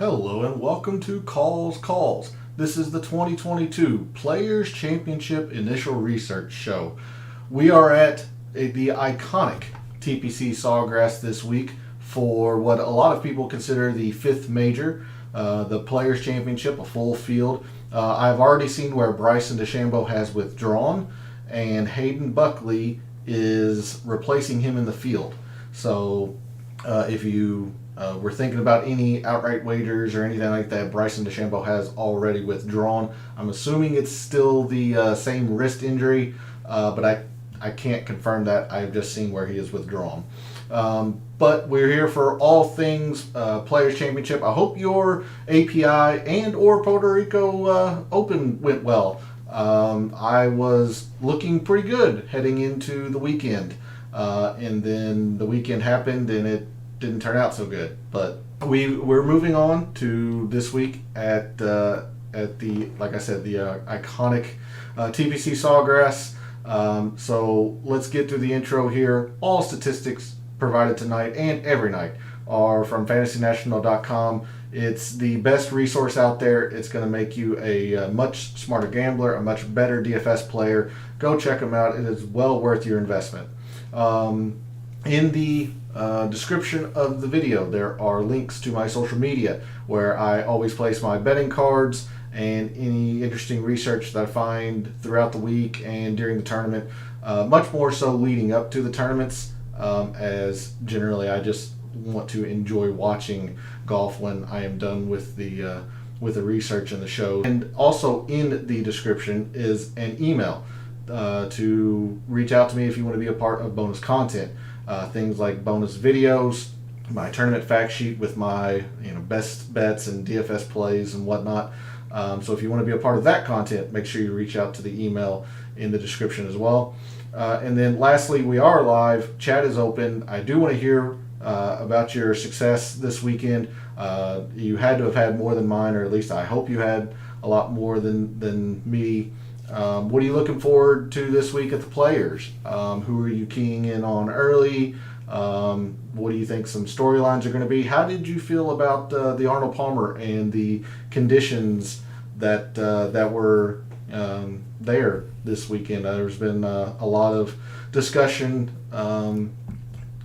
Hello and welcome to Calls. This is the 2022 Players Championship Initial Research Show. We are at the iconic Tpc Sawgrass this week for what a lot of people consider the fifth major, the Players Championship, a full field. I've already seen where Bryson DeChambeau has withdrawn and Hayden Buckley is replacing him in the field. So if you we're thinking about any outright wagers or anything like that, Bryson DeChambeau has already withdrawn. I'm assuming it's still the same wrist injury, but I can't confirm that. I've just seen where he is withdrawn. But we're here for all things Players Championship. I hope your API and or Puerto Rico Open went well. I was looking pretty good heading into the weekend, and then the weekend happened and it didn't turn out so good. But we're moving on to this week at the, like I said, the iconic Tpc Sawgrass. So let's get through the intro here. All statistics provided tonight and every night are from fantasynational.com. It's the best resource out there. It's going to make you a much smarter gambler, a much better DFS player. Go check them out. It is well worth your investment. In the description of the video, there are links to my social media where I always place my betting cards and any interesting research that I find throughout the week and during the tournament. Much more so leading up to the tournaments, as generally I just want to enjoy watching golf when I am done with the research and the show. And also in the description is an email to reach out to me if you want to be a part of bonus content. Things like bonus videos, my tournament fact sheet with my best bets and DFS plays and whatnot. So if you want to be a part of that content, make sure you reach out to the email in the description as well. And then lastly, we are live. Chat is open. I do want to hear about your success this weekend. You had to have had more than mine, or at least I hope you had a lot more than me. What are you looking forward to this week at the Players? Who are you keying in on early? What do you think some storylines are going to be? How did you feel about the Arnold Palmer and the conditions that were there this weekend? There's been a lot of discussion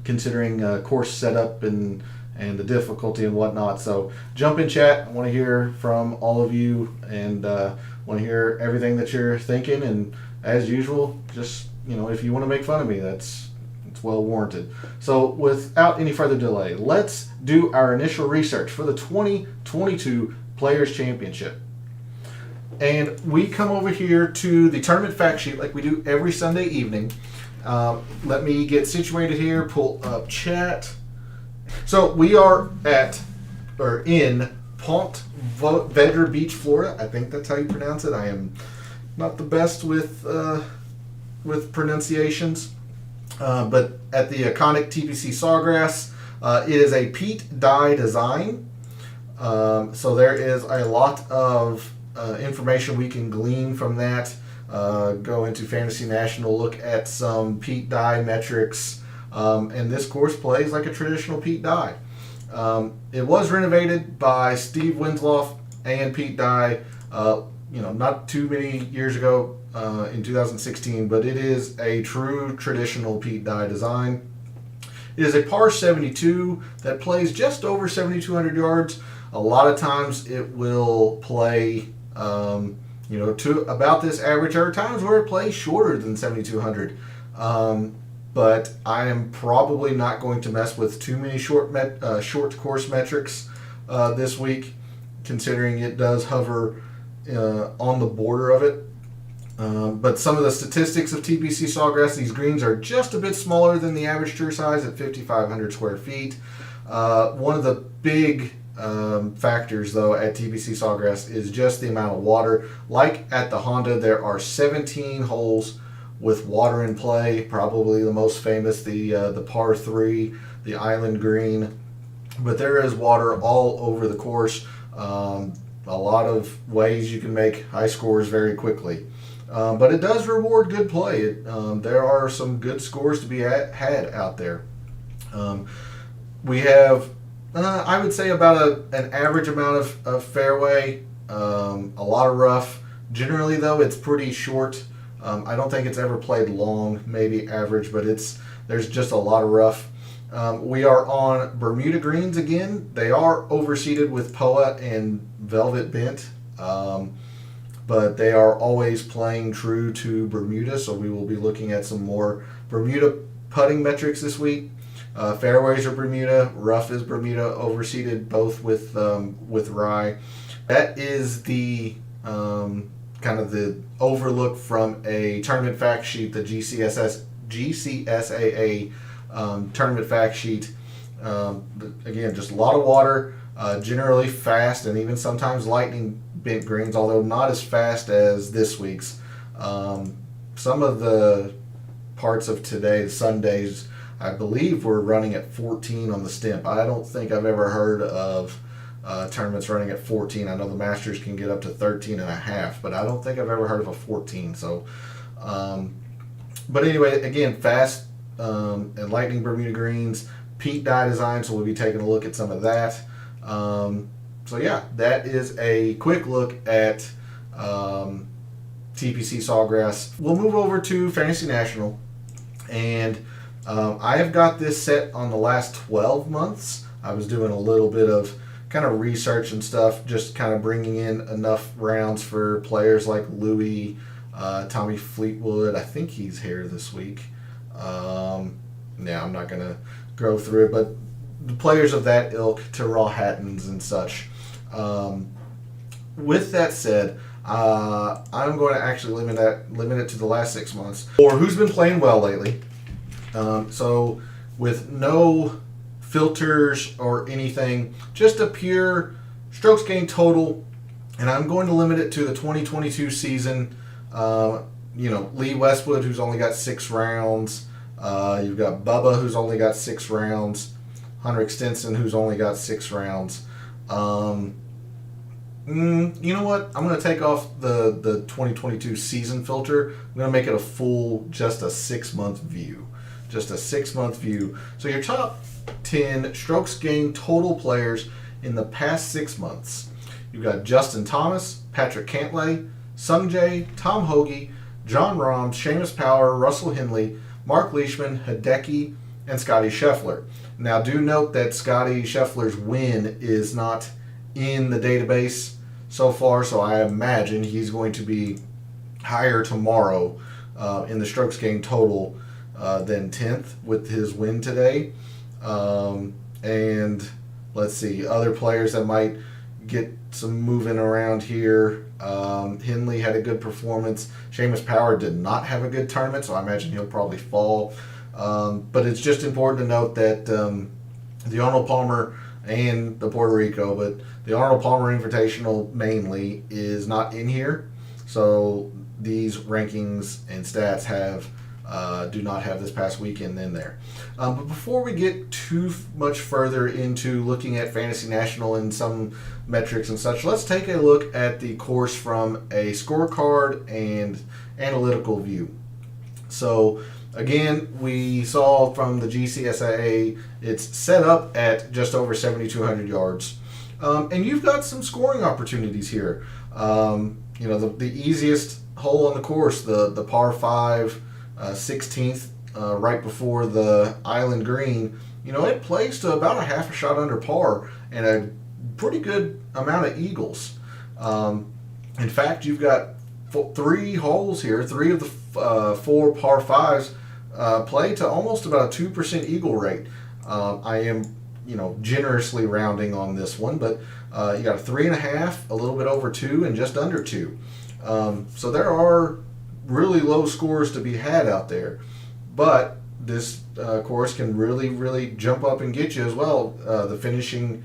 considering course setup and the difficulty and whatnot. So jump in chat. I want to hear from all of you and want to hear everything that you're thinking. And as usual, just if you want to make fun of me, it's well warranted. So without any further delay, let's do our initial research for the 2022 Players Championship. And we come over here to the tournament fact sheet like we do every Sunday evening. Let me get situated here, pull up chat. So we are in Ponte Vedra Beach, Florida. I think that's how you pronounce it. I am not the best with pronunciations. But at the iconic Tpc Sawgrass, it is a peat dye design. So there is a lot of information we can glean from that. Go into Fantasy National, look at some peat dye metrics. And this course plays like a traditional peat dye. It was renovated by Steve Winslow and Pete Dye, not too many years ago in 2016, but it is a true traditional Pete Dye design. It is a par 72 that plays just over 7,200 yards. A lot of times it will play, to about this average. There are times where it plays shorter than 7,200. But I am probably not going to mess with too many short course metrics this week, considering it does hover on the border of it. But some of the statistics of Tpc Sawgrass, these greens are just a bit smaller than the average tour size at 5,500 square feet. One of the big factors, though, at Tpc Sawgrass is just the amount of water. Like at the Honda, there are 17 holes with water in play. Probably the most famous, the par 3, the island green. But there is water all over the course. A lot of ways you can make high scores very quickly. But it does reward good play. There are some good scores to be had out there. We have I would say about an average amount of fairway, a lot of rough. Generally, though, it's pretty short. I don't think it's ever played long, maybe average, but there's just a lot of rough. We are on Bermuda greens again. They are overseeded with POA and Velvet Bent, but they are always playing true to Bermuda, so we will be looking at some more Bermuda putting metrics this week. Fairways are Bermuda, rough is Bermuda, overseeded both with rye. That is the kind of the overlook from a tournament fact sheet, the GCSAA tournament fact sheet. Again, just a lot of water, generally fast, and even sometimes lightning bent greens, although not as fast as this week's. Some of the parts of today, Sundays, I believe we're running at 14 on the stimp. I don't think I've ever heard of tournaments running at 14. I know the Masters can get up to 13 and a half, but I don't think I've ever heard of a 14. So, but anyway, again, fast and lightning Bermuda greens, peat dye design, so we'll be taking a look at some of that. So yeah, that is a quick look at TPC Sawgrass. We'll move over to Fantasy National, and I have got this set on the last 12 months. I was doing a little bit of kind of research and stuff, just kind of bringing in enough rounds for players like Louis, Tommy Fleetwood. I think he's here this week. I'm not going to go through it, but the players of that ilk, Tyrrell Hattons and such. With that said, I'm going to actually limit it to the last 6 months, or who's been playing well lately. So with no filters or anything, just a pure strokes gained total, and I'm going to limit it to the 2022 season. Lee Westwood, who's only got 6 rounds. You've got Bubba, who's only got 6 rounds. Hunter Stenson, who's only got 6 rounds. You know what? I'm going to take off the 2022 season filter. I'm going to make it a full, just a 6-month view. Just a 6-month view. So your top 10 strokes gained total players in the past 6 months. You've got Justin Thomas, Patrick Cantlay, Sungjae, Tom Hoagy, John Rahm, Seamus Power, Russell Henley, Mark Leishman, Hideki, and Scotty Scheffler. Now do note that Scotty Scheffler's win is not in the database so far, so I imagine he's going to be higher tomorrow in the strokes gained total than 10th with his win today. And let's see, other players that might get some moving around here. Henley had a good performance. Seamus Power did not have a good tournament, so I imagine he'll probably fall. But it's just important to note that the Arnold Palmer and the Puerto Rico, but the Arnold Palmer Invitational mainly is not in here. So these rankings and stats do not have this past weekend in there. But before we get too much further into looking at Fantasy National and some metrics and such, let's take a look at the course from a scorecard and analytical view. So again, we saw from the GCSAA, it's set up at just over 7,200 yards. And you've got some scoring opportunities here. The easiest hole on the course, the par 5, 16th, right before the island green, it plays to about a half a shot under par and a pretty good amount of eagles. In fact, you've got 3 holes here, 3 of the 4 par 5s play to almost about a 2% eagle rate. I am, generously rounding on this one, but you got a 3.5, a little bit over 2, and just under 2. So there are really low scores to be had out there, but this course can really, really jump up and get you as well. The finishing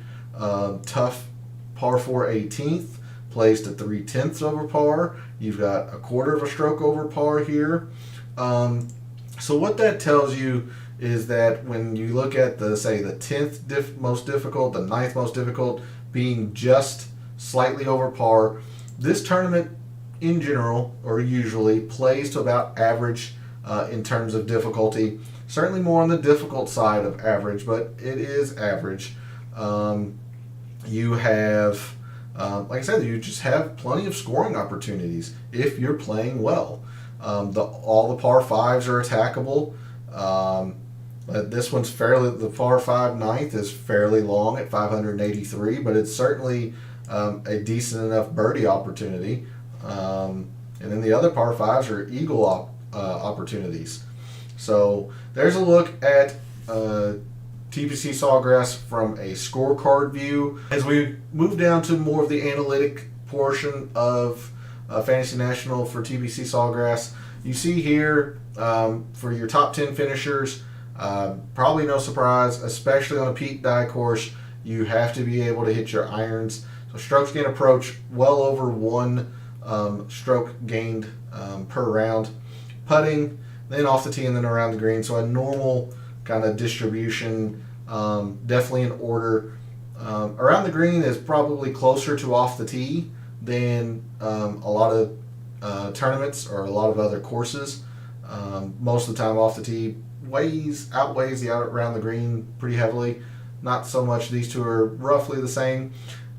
tough par 4 18th plays to 3/10 over par. You've got a quarter of a stroke over par here. So what that tells you is that when you look at the 10th most difficult, the 9th most difficult being just slightly over par, this tournament in general, or usually, plays to about average in terms of difficulty. Certainly more on the difficult side of average, but it is average. You have, like I said, you just have plenty of scoring opportunities if you're playing well. All the par fives are attackable. This one's the par 5 ninth is fairly long at 583, but it's certainly a decent enough birdie opportunity. And then the other par fives are eagle opportunities. So there's a look at TPC Sawgrass from a scorecard view. As we move down to more of the analytic portion of Fantasy National for TPC Sawgrass, you see here for your top 10 finishers, probably no surprise, especially on a peak dye course, you have to be able to hit your irons. So strokes gained approach, well over 1 stroke gained per round. Putting, then off the tee and then around the green. So a normal kind of distribution, definitely in order. Around the green is probably closer to off the tee than a lot of tournaments or a lot of other courses. Most of the time off the tee outweighs the out around the green pretty heavily. Not so much. These two are roughly the same.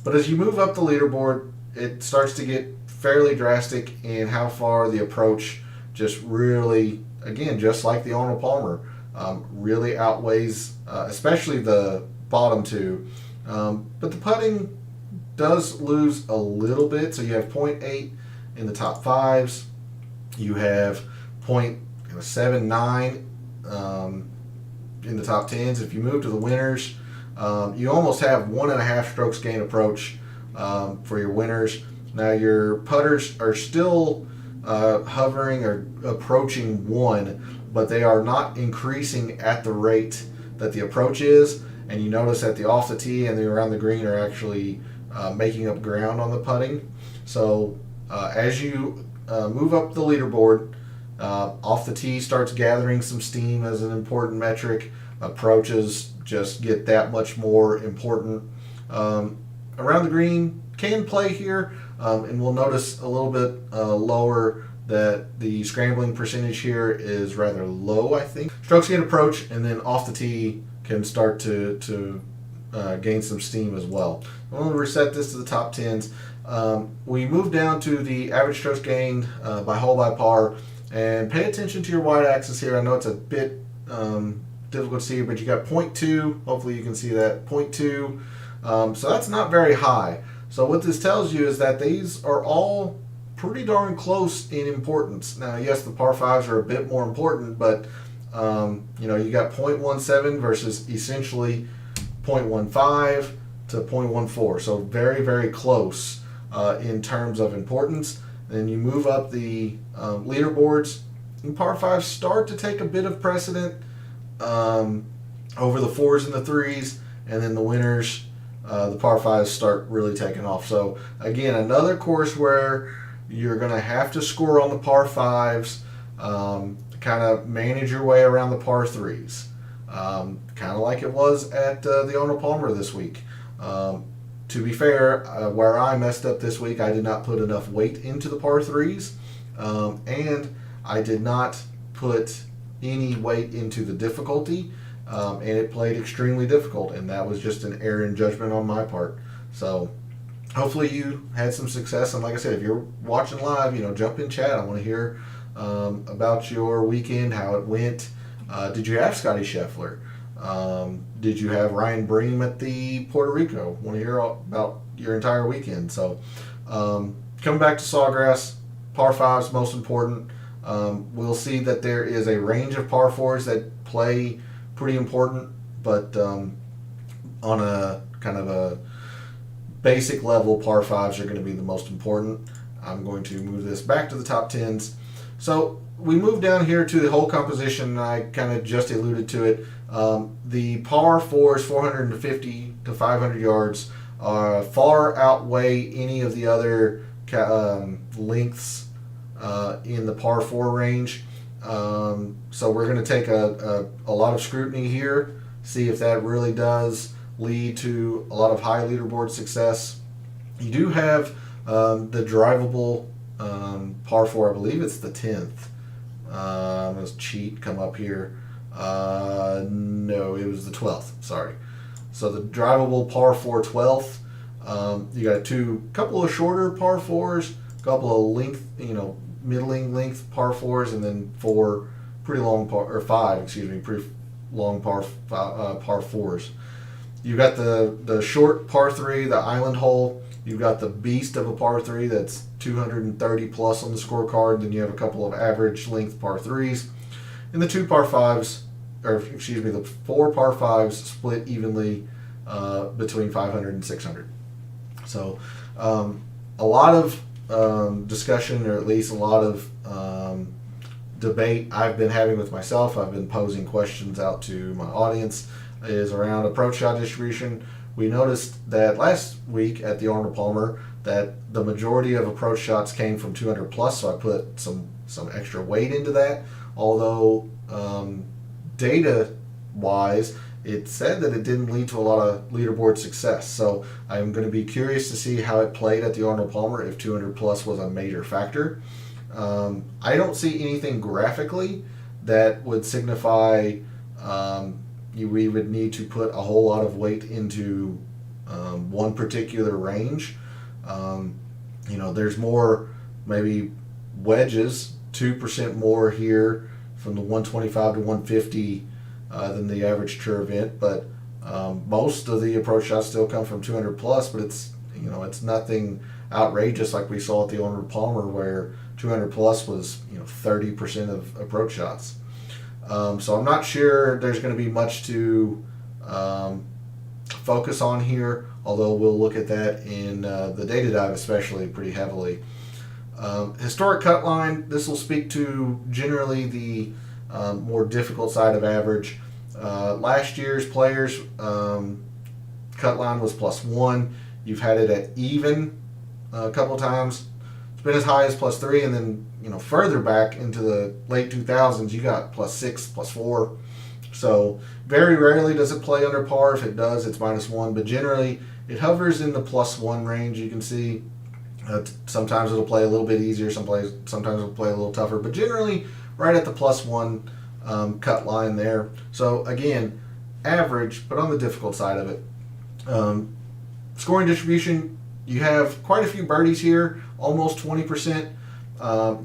But as you move up the leaderboard, it starts to get fairly drastic in how far the approach just really, again, just like the Arnold Palmer, really outweighs, especially the bottom two. But the putting does lose a little bit. So you have 0.8 in the top fives. You have 0.79 in the top tens. If you move to the winners, you almost have 1.5 strokes gain approach for your winners. Now your putters are still hovering or approaching 1, but they are not increasing at the rate that the approach is. And you notice that the off the tee and the around the green are actually making up ground on the putting. So as you move up the leaderboard, off the tee starts gathering some steam as an important metric. Approaches just get that much more important. Around the green can play here, and we'll notice a little bit lower that the scrambling percentage here is rather low, I think. Strokes gain approach, and then off the tee can start to gain some steam as well. I'm going to reset this to the top 10s. We move down to the average strokes gained by hole by par, and pay attention to your y-axis here. I know it's a bit difficult to see, but you got 0.2. Hopefully you can see that 0.2. So that's not very high. So what this tells you is that these are all pretty darn close in importance. Now, yes, the par fives are a bit more important, but you got 0.17 versus essentially 0.15 to 0.14. So very, very close in terms of importance. Then you move up the leaderboards, and par fives start to take a bit of precedent over the 4s and the 3s, and then the winners, the par fives start really taking off. So again, another course where you're going to have to score on the par fives, kind of manage your way around the par threes, kind of like it was at the Arnold Palmer this week. To be fair, where I messed up this week, I did not put enough weight into the par threes, and I did not put any weight into the difficulty, and it played extremely difficult, and that was just an error in judgment on my part. So hopefully you had some success, and like I said, if you're watching live, jump in chat. I want to hear about your weekend, how it went. Did you have Scotty Scheffler? Did you have Ryan Bream at the Puerto Rico? Want to hear all about your entire weekend. So coming back to Sawgrass, par fives most important. We'll see that there is a range of par fours that play pretty important, but on a kind of a basic level, par fives are going to be the most important. I'm going to move this back to the top 10s. So we move down here to the hole composition, and I kind of just alluded to it. The par fours, 450 to 500 yards, far outweigh any of the other lengths in the par 4 range. So we're going to take a lot of scrutiny here, see if that really does lead to a lot of high leaderboard success. You do have the drivable par 4, I believe it's the 10th. Let's cheat, come up here. No, it was the 12th, sorry. So the drivable par 4 12th. You got couple of shorter par 4s, couple of length, middling length par 4s, and then four pretty long pretty long par 4s. You've got the short par 3, the island hole. You've got the beast of a par 3 that's 230 plus on the scorecard. Then you have a couple of average length par 3s. And the the 4 par 5s split evenly between 500 and 600. So a lot of discussion, or at least a lot of debate I've been having with myself. I've been posing questions out to my audience, is around approach shot distribution. We noticed that last week at the Arnold Palmer that the majority of approach shots came from 200 plus, so I put some extra weight into that. Although data wise, it said that it didn't lead to a lot of leaderboard success. So I'm going to be curious to see how it played at the Arnold Palmer if 200 plus was a major factor. I don't see anything graphically that would signify we would need to put a whole lot of weight into one particular range. There's more, maybe wedges, 2% more here from the 125 to 150 than the average tour event, but most of the approach shots still come from 200 plus, but it's nothing outrageous like we saw at the Arnold Palmer, where 200 plus was 30% of approach shots. So I'm not sure there's going to be much to focus on here, although we'll look at that in the data dive especially pretty heavily. Historic cut line, this will speak to generally the more difficult side of average. Last year's players cut line was +1. You've had it at even a couple times. It's been as high as +3, and then further back into the late 2000s, you got +6, +4. So very rarely does it play under par. If it does, it's -1, but generally it hovers in the +1 range. You can see sometimes it'll play a little bit easier, sometimes it'll play a little tougher, but generally right at the +1 cut line there. So again, average, but on the difficult side of it. Scoring distribution, you have quite a few birdies here, almost 20%.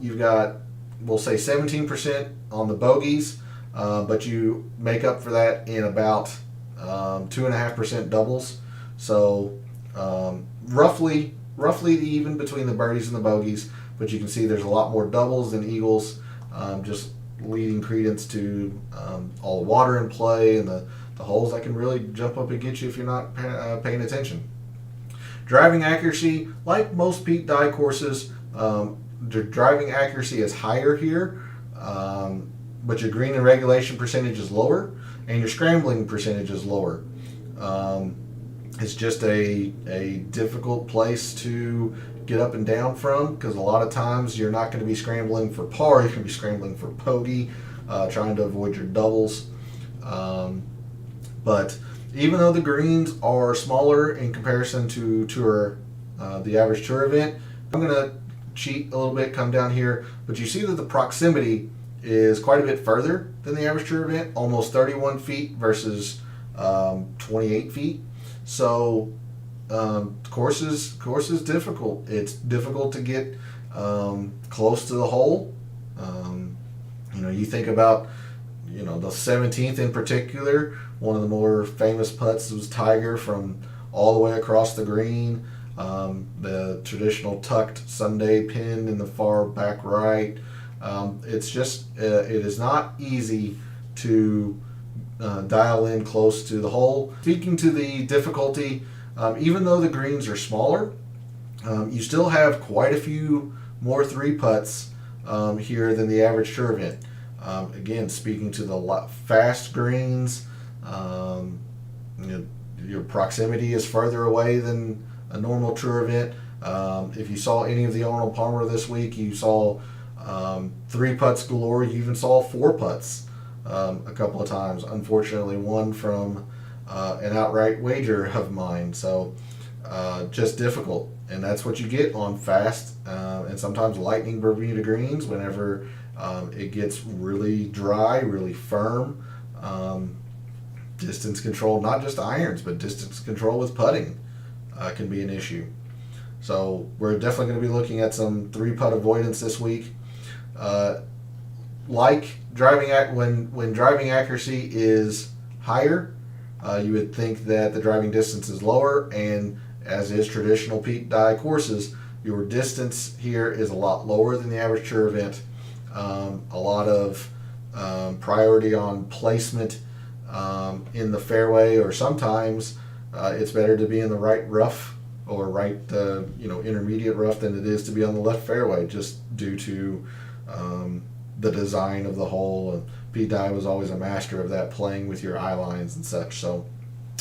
You've got, we'll say 17% on the bogeys, but you make up for that in about 2.5% doubles. So roughly even between the birdies and the bogeys, but you can see there's a lot more doubles than eagles, just leading credence to all the water in play and the holes that can really jump up and get you if you're not paying attention. Driving accuracy, like most Pete Dye courses, the driving accuracy is higher here, but your green and regulation percentage is lower, and your scrambling percentage is lower. It's just a difficult place to get up and down from, because a lot of times you're not going to be scrambling for par, you're going to be scrambling for bogey, trying to avoid your doubles. But even though the greens are smaller in comparison to the average tour event, I'm going to cheat a little bit, come down here, but you see that the proximity is quite a bit further than the average tour event, almost 31 feet versus 28 feet. So course is difficult. It's difficult to get close to the hole. You think about the 17th in particular. One of the more famous putts was Tiger from all the way across the green. The traditional tucked Sunday pin in the far back right. It's just it is not easy to dial in close to the hole. Speaking to the difficulty, even though the greens are smaller, you still have quite a few more 3 putts here than the average tour event. Again, speaking to the fast greens, your proximity is further away than a normal tour event. If you saw any of the Arnold Palmer this week, you saw 3 putts galore. You even saw 4 putts a couple of times. Unfortunately, one from an outright wager of mine. So just difficult, and that's what you get on fast and sometimes lightning Bermuda greens whenever it gets really dry, really firm. distance control, not just irons, but distance control with putting can be an issue. So we're definitely going to be looking at some 3-putt avoidance this week. Like driving when driving accuracy is higher, you would think that the driving distance is lower, and as is traditional Pete Dye courses, your distance here is a lot lower than the average tour event. A lot of priority on placement in the fairway, or sometimes it's better to be in the right rough or right intermediate rough than it is to be on the left fairway, just due to the design of the hole. And Pete Dye was always a master of that, playing with your eye lines and such. So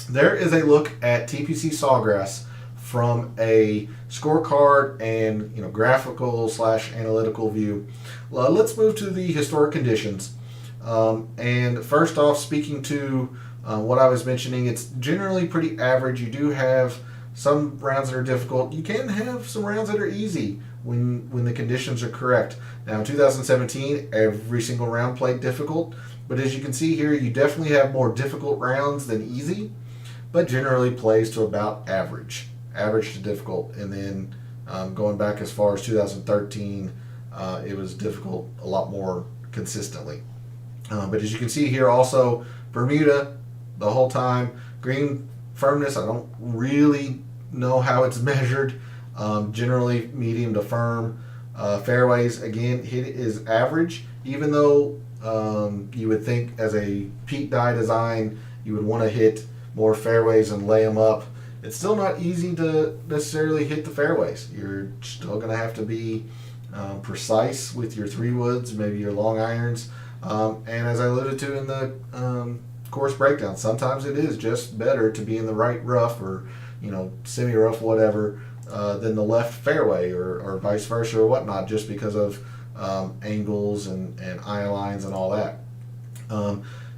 there is a look at Tpc Sawgrass from a scorecard and graphical / analytical view. Let's move to the historic conditions. And first off, speaking to what I was mentioning, it's generally pretty average. You do have some rounds that are difficult. You can have some rounds that are easy when the conditions are correct. Now in 2017, every single round played difficult, but as you can see here, you definitely have more difficult rounds than easy, but generally plays to about average to difficult. And then going back as far as 2013, it was difficult a lot more consistently. But as you can see here, also Bermuda the whole time. Green firmness, I don't really know how it's measured. Generally medium to firm. Fairways, again, hit is average, even though you would think as a Pete Dye design you would want to hit more fairways and lay them up. It's still not easy to necessarily hit the fairways. You're still going to have to be precise with your 3-woods, maybe your long irons. And as I alluded to in the course breakdown, sometimes it is just better to be in the right rough, or semi-rough, whatever, than the left fairway, or vice versa, or whatnot, just because of angles and eye lines and all that.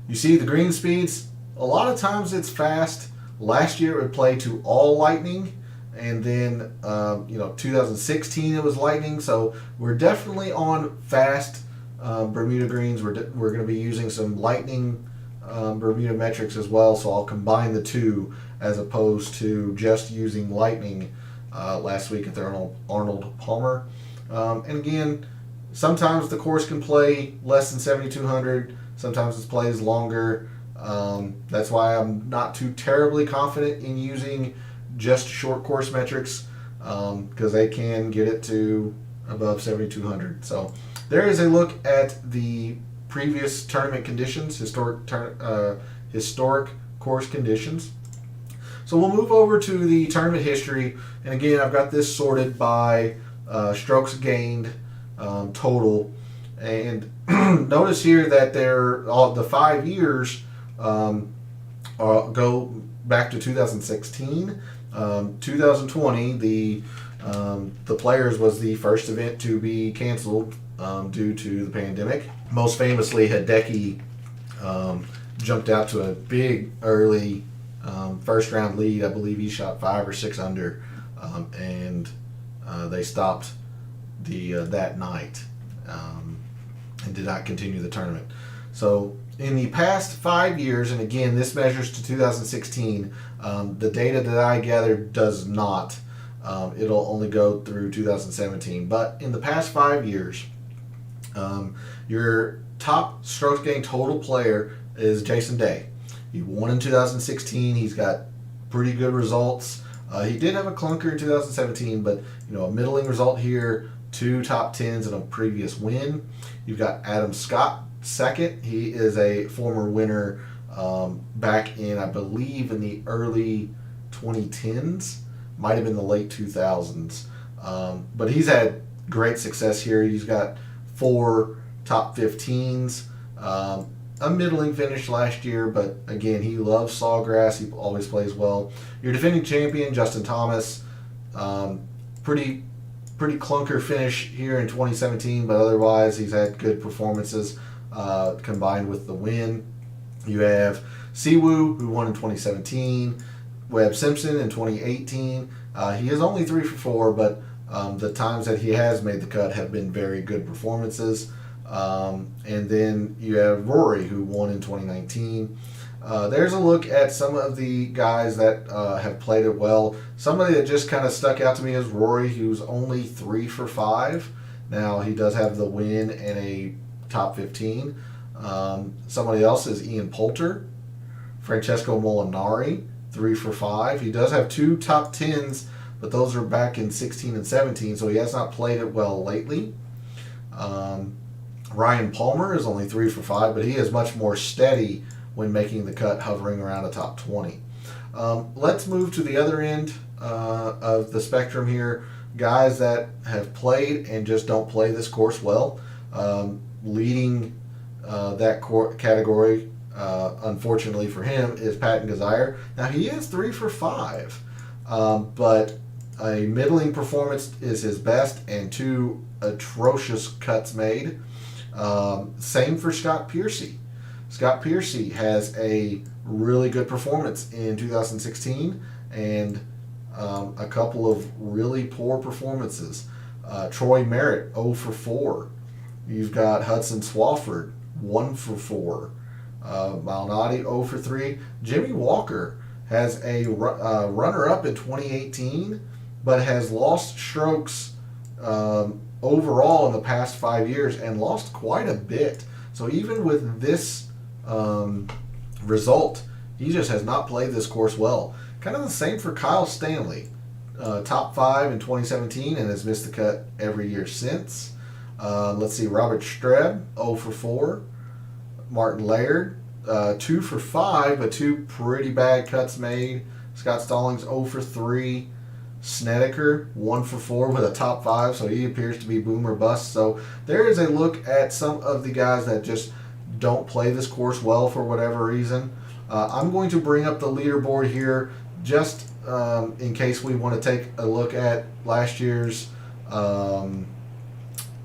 You see the green speeds, a lot of times it's fast. Last year it would play to all lightning, and then 2016 it was lightning. So we're definitely on fast Bermuda greens. We're going to be using some lightning Bermuda metrics as well, so I'll combine the two as opposed to just using lightning last week at the Arnold Palmer. And again, sometimes the course can play less than 7,200, sometimes it plays longer. That's why I'm not too terribly confident in using just short course metrics, because they can get it to above 7,200. So there is a look at the previous tournament conditions, historic course conditions. So we'll move over to the tournament history, and again, I've got this sorted by strokes gained total, and notice here that the 5 years go back to 2016. 2020, the Players was the first event to be canceled due to the pandemic. Most famously, Hideki jumped out to a big early first round lead. I believe he shot 5 or 6 under, and they stopped that night and did not continue the tournament. So in the past 5 years, and again this measures to 2016, the data that I gathered does not. It'll only go through 2017. But in the past 5 years, your top strokes gained total player is Jason Day. He won in 2016. He's got pretty good results. He did have a clunker in 2017, but a middling result here, 2 top 10s and a previous win. You've got Adam Scott second. He is a former winner back in, I believe, in the early 2010s, might have been the late 2000s. But he's had great success here. He's got 4 top 15s, a middling finish last year, but again, he loves Sawgrass. He always plays well. Your defending champion, Justin Thomas, pretty clunker finish here in 2017, but otherwise he's had good performances combined with the win. You have Siwoo, who won in 2017, Webb Simpson in 2018. He is only 3 for 4, but the times that he has made the cut have been very good performances. And then you have Rory, who won in 2019. There's a look at some of the guys that have played it well. Somebody that just kind of stuck out to me is Rory, who's only 3 for 5. Now, he does have the win and a top 15. Somebody else is Ian Poulter. Francesco Molinari, 3 for 5. He does have 2 top 10s, but those are back in 16 and 17, so he has not played it well lately. Ryan Palmer is only 3 for 5, but he is much more steady when making the cut, hovering around a top 20. Let's move to the other end of the spectrum here. Guys that have played and just don't play this course well. Leading that category, unfortunately for him, is Patton Kazire. Now, he is 3 for 5, but a middling performance is his best and 2 atrocious cuts made. Same for Scott Piercy. Scott Piercy has a really good performance in 2016 and a couple of really poor performances. Troy Merritt, 0 for 4. You've got Hudson Swafford, 1 for 4. Malnati, 0 for 3. Jimmy Walker has a runner-up in 2018, but has lost strokes overall in the past 5 years and lost quite a bit. So even with this result, he just has not played this course well. Kind of the same for Kyle Stanley. Top 5 in 2017 and has missed the cut every year since. Let's see, Robert Streb, 0 for 4. Martin Laird, 2 for 5, but 2 pretty bad cuts made. Scott Stallings, 0 for 3. Snedeker, 1 for 4 with a top 5, so he appears to be boom or bust. So there is a look at some of the guys that just don't play this course well for whatever reason. I'm going to bring up the leaderboard here just in case we want to take a look at last year's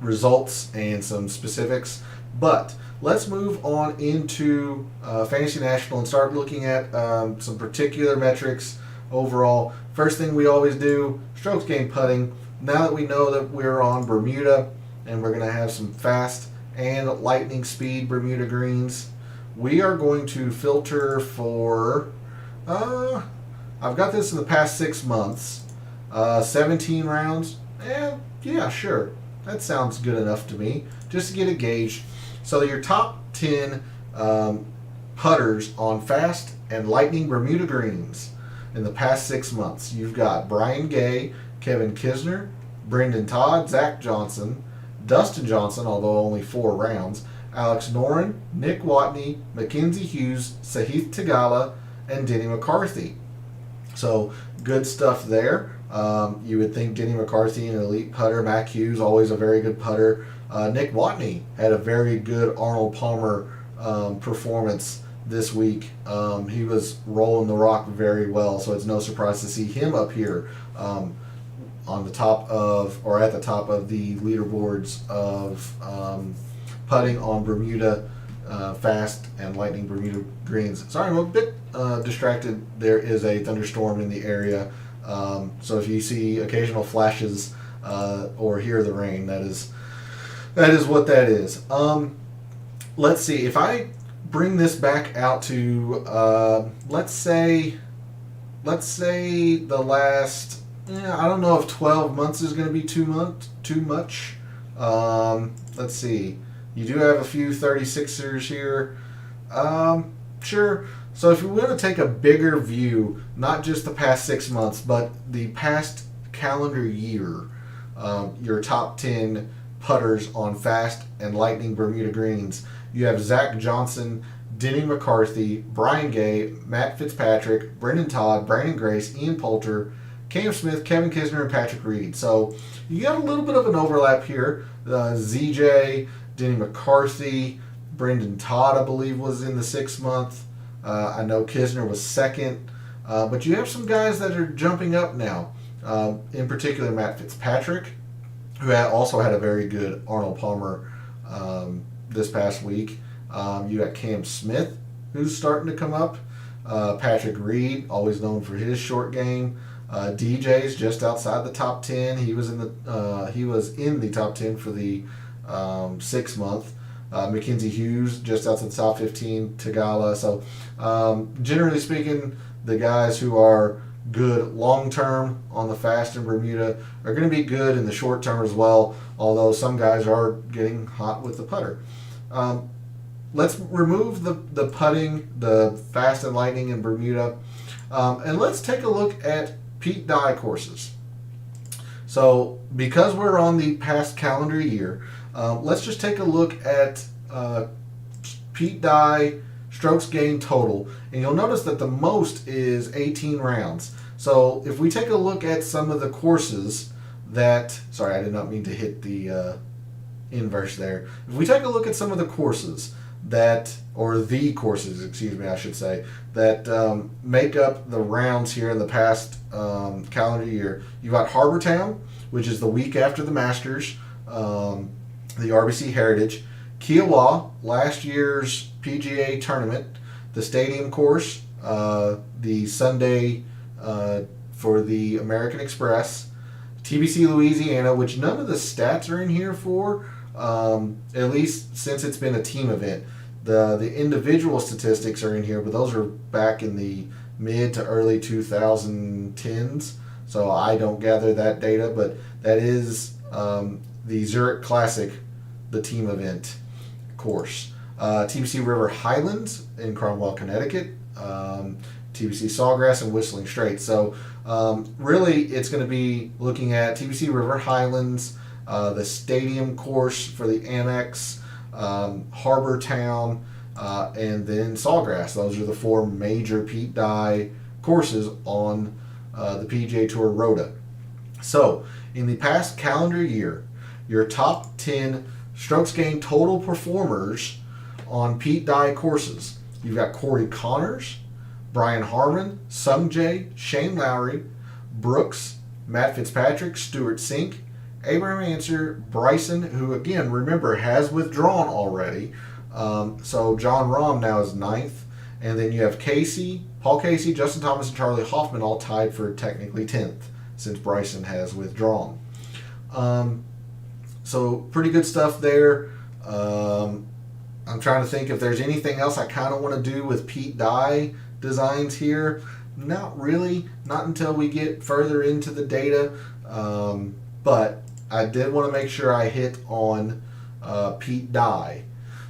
results and some specifics. But let's move on into Fantasy National and start looking at some particular metrics overall. First thing we always do, strokes gained putting. Now that we know that we're on Bermuda and we're going to have some fast and lightning speed Bermuda greens, we are going to filter for, I've got this in the past 6 months, 17 rounds. Yeah, sure. That sounds good enough to me, just to get a gauge. So your top 10 putters on fast and lightning Bermuda greens in the past 6 months. You've got Brian Gay, Kevin Kisner, Brendan Todd, Zach Johnson, Dustin Johnson, although only 4 rounds, Alex Noren, Nick Watney, Mackenzie Hughes, Sahith Tagala, and Denny McCarthy. So good stuff there. You would think Denny McCarthy, an elite putter. Mac Hughes, always a very good putter. Nick Watney had a very good Arnold Palmer performance this week. He was rolling the rock very well, so it's no surprise to see him up here on the top of, or at the top of the leaderboards of putting on Bermuda fast and lightning Bermuda greens. Sorry, I'm a bit distracted. There is a thunderstorm in the area, so if you see occasional flashes or hear the rain, that is what that is. Let's see, if I bring this back out to let's say the last, I don't know if 12 months is going to be too much. Let's see, you do have a few 36ers here. Sure. So if you want to take a bigger view, not just the past 6 months, but the past calendar year, your top 10 putters on fast and lightning Bermuda greens, you have Zach Johnson, Denny McCarthy, Brian Gay, Matt Fitzpatrick, Brendan Todd, Brandon Grace, Ian Poulter, Cam Smith, Kevin Kisner, and Patrick Reed. So you got a little bit of an overlap here. ZJ, Denny McCarthy, Brendan Todd, I believe, was in the 6 month. I know Kisner was second. But you have some guys that are jumping up now. In particular, Matt Fitzpatrick, who also had a very good Arnold Palmer this past week. You got Cam Smith, who's starting to come up. Patrick Reed, always known for his short game. DJ's just outside the top 10. He was in the top 10 for the 6 month. Mackenzie Hughes just outside the top 15, Tagala. So generally speaking, the guys who are good long term on the fast in Bermuda are going to be good in the short term as well, although some guys are getting hot with the putter. Let's remove the putting, the fast and lightning in Bermuda, and let's take a look at Pete Dye courses. So because we're on the past calendar year, let's just take a look at Pete Dye strokes gained total, and you'll notice that the most is 18 rounds. So if we take a look at some of the courses that, sorry, I did not mean to hit the inverse there. If we take a look at some of the courses that, or the courses, excuse me, I should say, that make up the rounds here in the past calendar year, you've got Harbour Town, which is the week after the Masters, the RBC Heritage, Kiowa, last year's PGA tournament, the Stadium course, the Sunday for the American Express, Tpc Louisiana, which none of the stats are in here for, at least since it's been a team event. The individual statistics are in here, but those are back in the mid to early 2010s, so I don't gather that data, but that is the Zurich Classic, the team event course. TPC River Highlands in Cromwell, Connecticut, TPC Sawgrass and Whistling Straits. So really it's going to be looking at TPC River Highlands, the Stadium course for the Amex, Harbour Town, and then Sawgrass. Those are the four major Pete Dye courses on the PGA Tour Rota. So in the past calendar year, your top 10 strokes gained total performers on Pete Dye courses. You've got Corey Connors, Brian Harmon, Sung Jae, Shane Lowry, Brooks, Matt Fitzpatrick, Stuart Sink, Abraham Answer, Bryson, who again, remember, has withdrawn already. So John Rahm now is 9th. And then you have Casey, Paul Casey, Justin Thomas, and Charlie Hoffman all tied for technically 10th since Bryson has withdrawn. So pretty good stuff there. I'm trying to think if there's anything else I kind of want to do with Pete Dye designs here. Not really, not until we get further into the data. But I did want to make sure I hit on Pete Dye.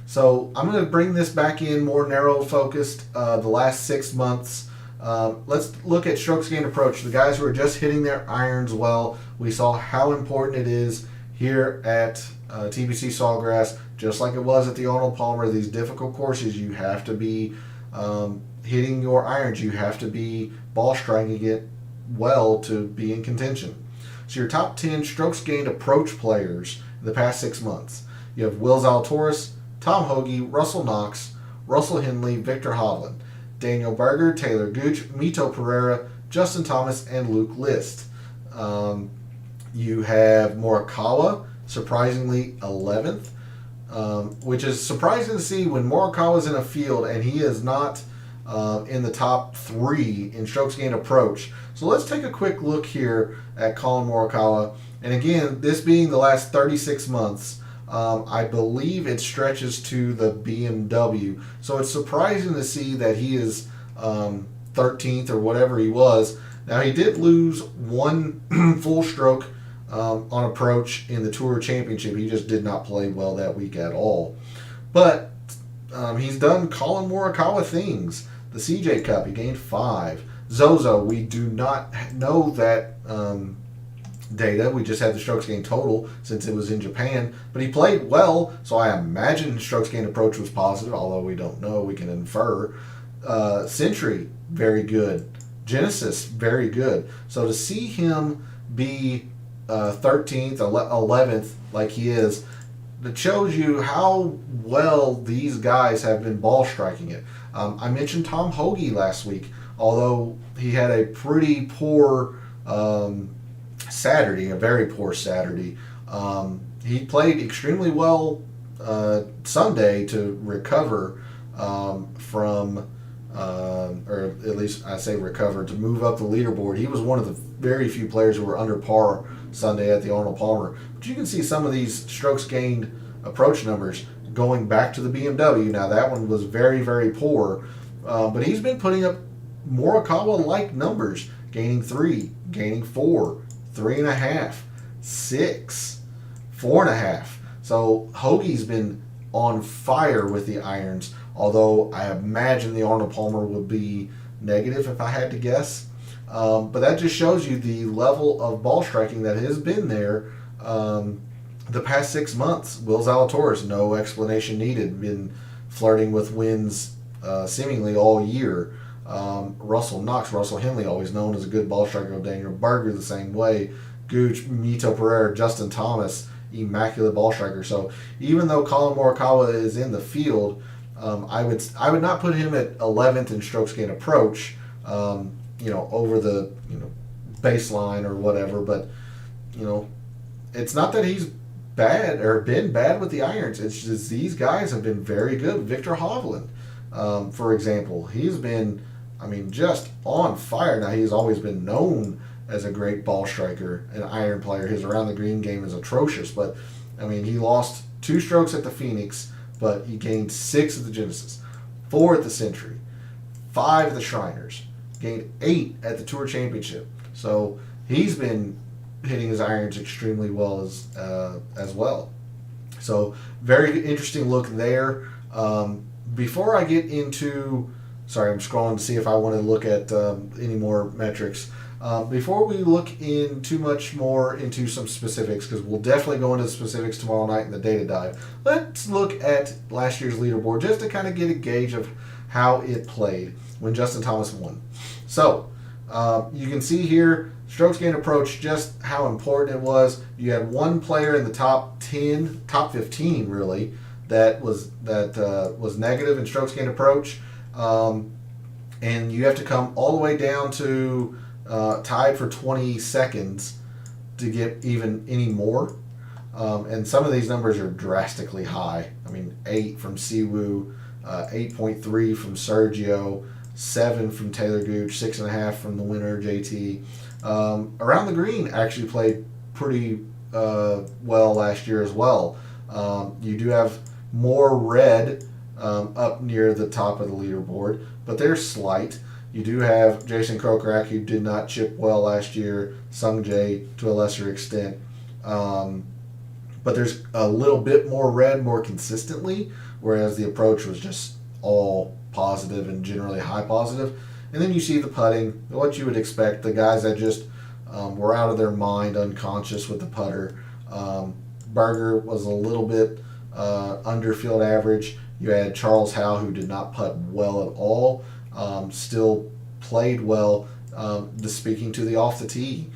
So I'm going to bring this back in more narrow focused the last 6 months. Let's look at strokes gained approach. The guys who are just hitting their irons well. We saw how important it is here at TPC Sawgrass, just like it was at the Arnold Palmer. These difficult courses, you have to be hitting your irons. You have to be ball striking it well to be in contention. So your top 10 strokes gained approach players in the past 6 months. You have Will Zalatoris, Tom Hoagy, Russell Knox, Russell Henley, Victor Hovland, Daniel Berger, Taylor Gooch, Mito Pereira, Justin Thomas, and Luke List. You have Morakala, surprisingly 11th, which is surprising to see when Morakala's in a field and he is not in the top 3 in strokes gained approach. So let's take a quick look here at Colin Morakala. And again, this being the last 36 months, I believe it stretches to the BMW. So it's surprising to see that he is 13th or whatever he was. Now he did lose one full stroke on approach in the Tour Championship. He just did not play well that week at all. But he's done Colin Morakala things. The CJ Cup, he gained 5. Zozo, we do not know that data. We just had the strokes gained total since it was in Japan. But he played well, so I imagine strokes gained approach was positive, although we don't know. We can infer. Century, very good. Genesis, very good. So to see him be 13th, 11th like he is, that shows you how well these guys have been ball striking it. I mentioned Tom Hoagy last week, although he had a pretty poor Saturday, a very poor Saturday. He played extremely well Sunday to recover from, or at least I say recover, to move up the leaderboard. He was one of the very few players who were under par Sunday at the Arnold Palmer. But you can see some of these strokes gained approach numbers. going back to the BMW. Now that one was very, very poor, but he's been putting up Morakala-like numbers, gaining 3, gaining 4, 3.5, 6, 4.5. So Hoagy's been on fire with the irons, although I imagine the Arnold Palmer would be negative if I had to guess. But that just shows you the level of ball striking that has been there the past 6 months. Will Zalatoris, no explanation needed, been flirting with wins seemingly all year. Russell Knox, Russell Henley, always known as a good ball striker. Daniel Berger the same way. Gooch, Mito Pereira, Justin Thomas, immaculate ball striker. So even though Colin Morakala is in the field, I would not put him at 11th in strokes gained approach, over the baseline or whatever. But it's not that he's bad or been bad with the irons. It's just these guys have been very good. Victor Hovland, for example, he's been, just on fire. Now, he's always been known as a great ball striker, an iron player. His around the green game is atrocious, but he lost 2 strokes at the Phoenix, but he gained 6 at the Genesis, 4 at the Century, 5 at the Shriners, gained 8 at the Tour Championship. So he's been hitting his irons extremely well as well. So very interesting look there. Before I get into, sorry, I'm scrolling to see if I want to look at any more metrics. Before we look in too much more into some specifics, because we'll definitely go into the specifics tomorrow night in the data dive, let's look at last year's leaderboard just to kind of get a gauge of how it played when Justin Thomas won. So you can see here, strokes gained approach, just how important it was. You had one player in the top 10, top 15 really, that was negative in strokes gained approach, and you have to come all the way down to tied for 20 seconds to get even any more. And some of these numbers are drastically high. 8 from Siwoo, 8.3 from Sergio, 7 from Taylor Gooch, 6.5 from the winner JT. Around the green actually played pretty well last year as well. You do have more red up near the top of the leaderboard, but they're slight. You do have Jason Kokrak, who did not chip well last year, Sung Jae to a lesser extent. But there's a little bit more red more consistently, whereas the approach was just all positive and generally high positive. And then you see the putting, what you would expect, the guys that just were out of their mind, unconscious with the putter. Berger was a little bit under field average. You had Charles Howe, who did not putt well at all, still played well. Speaking to the off the tee,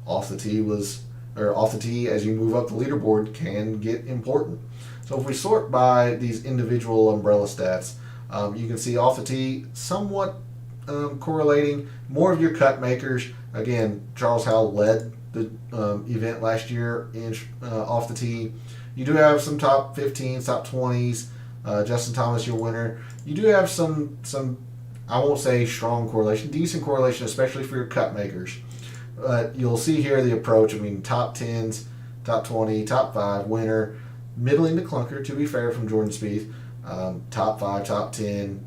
off the tee as you move up the leaderboard can get important. So if we sort by these individual umbrella stats, you can see off the tee somewhat correlating. More of your cut makers. Again, Charles Howe led the event last year in off the tee. You do have some top 15s, top 20s. Justin Thomas, your winner. You do have some I won't say strong correlation, decent correlation, especially for your cut makers. But you'll see here the approach. Top 10s, top 20, top 5, winner, middling to clunker, to be fair, from Jordan Spieth. Top 5, top 10.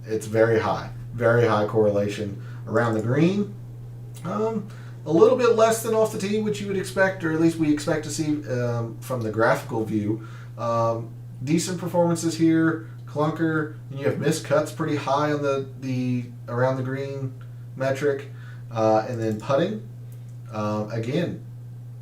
It's very high correlation. Around the green, a little bit less than off the tee, which you would expect, or at least we expect to see from the graphical view. Decent performances here. Clunker, and you have missed cuts pretty high on the around the green metric, and then putting. Again,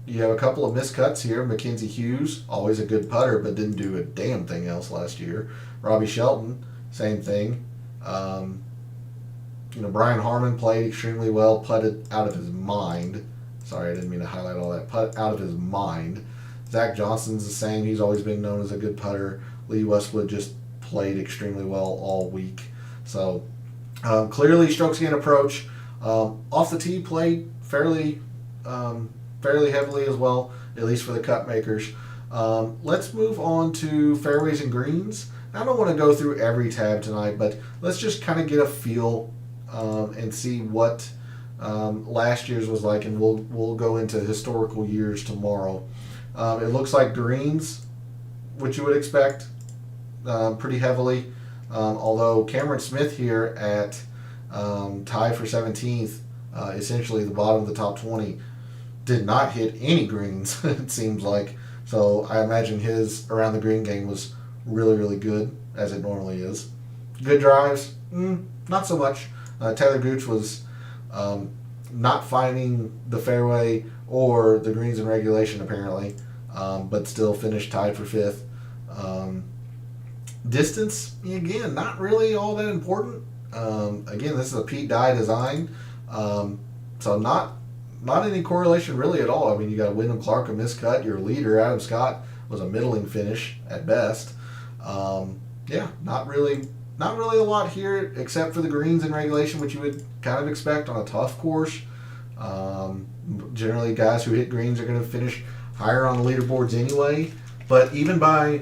you have a couple of missed cuts here. Mackenzie Hughes, always a good putter, but didn't do a damn thing else last year. Robbie Shelton, same thing. Brian Harmon played extremely well, putted out of his mind. Sorry, I didn't mean to highlight all that. Putt out of his mind. Zach Johnson's the same. He's always been known as a good putter. Lee Westwood just played extremely well all week. So clearly strokes gained approach. Off the tee played fairly heavily as well, at least for the cut makers. Let's move on to fairways and greens. I don't want to go through every tab tonight, but let's just kind of get a feel and see what last year's was like, and we'll go into historical years tomorrow. It looks like greens what you would expect, pretty heavily. Although Cameron Smith here at tied for 17th, essentially the bottom of the top 20, did not hit any greens, it seems like. So I imagine his around the green game was really, really good, as it normally is. Good drives, not so much. Taylor Gooch was not finding the fairway or the greens in regulation, apparently, but still finished tied for 5th. Distance, again, not really all that important. Again, this is a Pete Dye design, so not any correlation really at all. I mean, you got Wyndham Clark, a miscut. Your leader, Adam Scott, was a middling finish at best. Yeah, not really a lot here, except for the greens in regulation, which you would kind of expect on a tough course. Generally, guys who hit greens are going to finish higher on the leaderboards anyway. But even by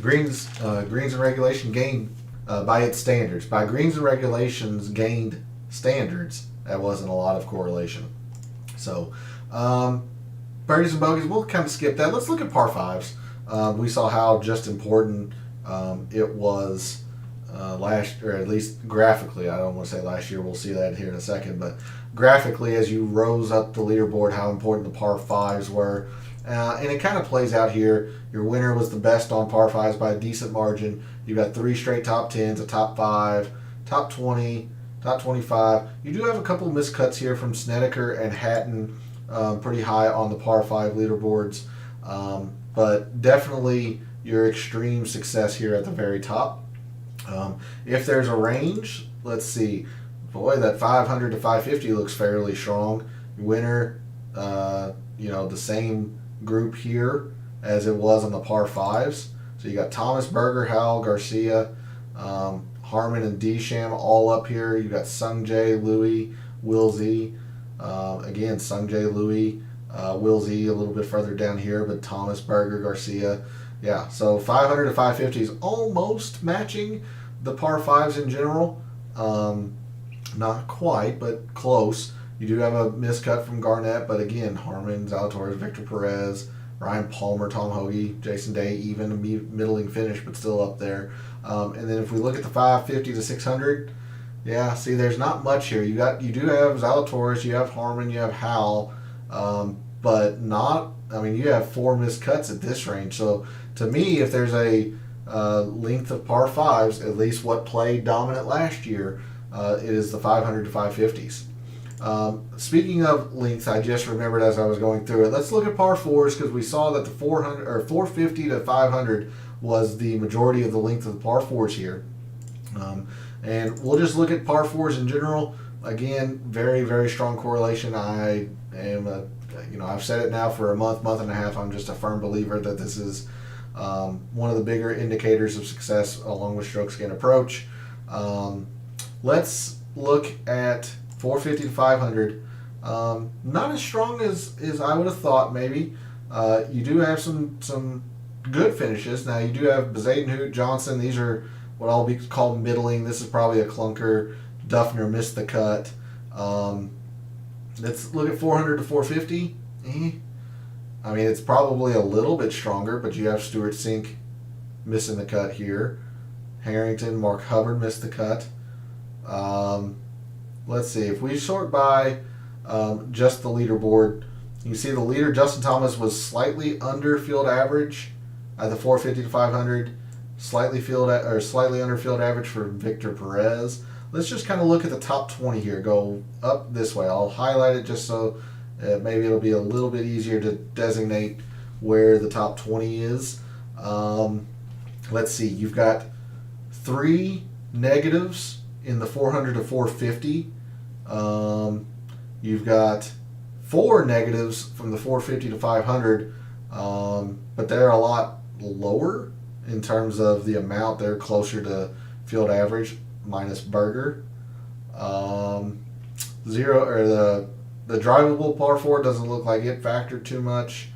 greens and regulation gained by its standards, by greens and regulations gained standards, that wasn't a lot of correlation. So, birdies and bogies, we'll kind of skip that. Let's look at par fives. We saw how just important it was last, or at least graphically. I don't want to say last year. We'll see that here in a second, but graphically, as you rose up the leaderboard, how important the par fives were. And it kind of plays out here. Your winner was the best on par fives by a decent margin. You got 3 straight top 10s, a top 5, top 20, top 25. You do have a couple miscuts here from Snedeker and Hatton, pretty high on the par 5 leaderboards. But definitely your extreme success here at the very top. If there's a range, let's see. Boy, that 500 to 550 looks fairly strong. Winner, the same group here as it was on the par 5s. So you got Thomas, Berger, Howell, Garcia, Harmon, and Desham all up here. You got Sungjae, Louis, Will Z. Again, Sungjae, Louis, Will Z a little bit further down here, but Thomas, Berger, Garcia. Yeah, so 500 to 550 is almost matching the par 5s in general. Not quite, but close. You do have a miscut from Garnett, but again, Harmon, Zalatoris, Victor Perez, Ryan Palmer, Tom Hoagy, Jason Day, even a middling finish, but still up there. And then if we look at the 550 to 600, yeah, see, there's not much here. You do have Zalatoris, you have Harmon, you have Howell, but not. I mean, you have 4 miscuts at this range. So to me, if there's a length of par 5s, at least what played dominant last year, it is the 500 to 550s. Speaking of length, I just remembered as I was going through it. Let's look at par 4s, because we saw that the 450 to 500 was the majority of the length of the par 4s here. And we'll just look at par 4s in general. Again, very, very strong correlation. I am I've said it now for a month and a half. I'm just a firm believer that this is one of the bigger indicators of success along with strokes gained approach. Let's look at 450 to 500. Not as strong as I would have thought, maybe. You do have some good finishes. Now, you do have Bezaden, Hoot, Johnson. These are what I'll be called middling. This is probably a clunker. Duffner missed the cut. Let's look at 400 to 450. I mean, it's probably a little bit stronger, but you have Stuart Sink missing the cut here. Harrington, Mark Hubbard missed the cut. Let's see. If we sort by just the leaderboard, you can see the leader, Justin Thomas, was slightly under field average at the 450 to 500. Slightly under field average for Victor Perez. Let's just kind of look at the top 20 here. Go up this way. I'll highlight it just so maybe it'll be a little bit easier to designate where the top 20 is. Let's see. You've got 3 negatives in the 400 to 450. You've got 4 negatives from the 450 to 500, but they're a lot lower in terms of the amount. They're closer to field average, minus Berger. The drivable par 4 doesn't look like it factored too much.